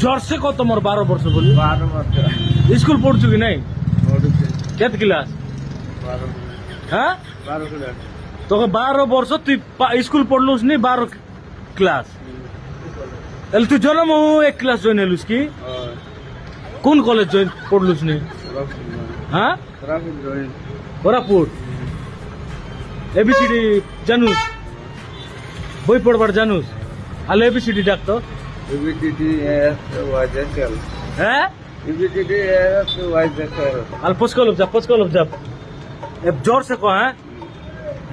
জর্সে কত মোর 12 বর্ষ বলি 12 বছর স্কুল পড়ছু কি নাই পড়ছে কেত ক্লাস 12 হ্যাঁ 12 ক্লাস তোকে 12 বর্ষ তুই স্কুল পড়লুস নি 12 ক্লাস তাহলে তুই জন্ম 1 ক্লাস জয়েন হলুস কি কোন কলেজ জয়েন পড়লুস নি হ্যাঁ ট্রাফিক জয়েন কোরাপুট এবিসিডি জানুস বই পড়বার জানুস আলে এবিসিডি ডাকতো ইবিটিডি এস ওয়াইজেকেল হ্যাঁ ইবিটিডি এস ওয়াইজেকেল আল পচকলব যাব এ जोर से को है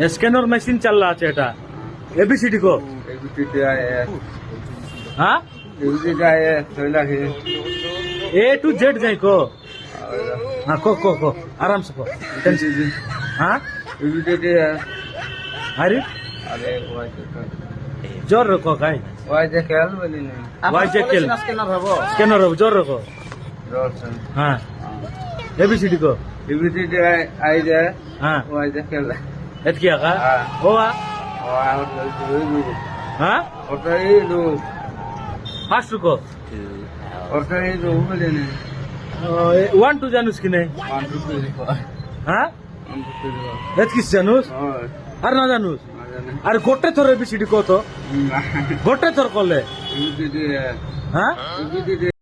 स्कैनर मशीन चल रहा है এটা एबीसीडी को ইবিটিডি এস हाँ ইবিটিডি এস কইলা কি ए टू जेड जाए को हाँ को आराम से को ইবিটিডি हाँ ইবিটিডি এস अरे আরে ওয়াইজেকেল जोर रखो काई ওয়াইজেকেল বলি না वाइजेकेल स्कैनर हो जोर रखो রোশন हाँ एबीसीडी को ইবিটিডি আইজে हाँ ওয়াইজেকেল एत किया का हाँ। हुआ ওয়াও দুই हाँ ওটাই দু फास्ट रुको ওটাই দু বলি না 1 2 जानूस की नहीं 1 2 3 हाँ 1 2 3 एत किस जानूस হয় अरे ना जानूस আজানে अरे गोटे थोर एबीसीडी को तो गोटे थोर कले ইবিটিডি हाँ ইবিটিডি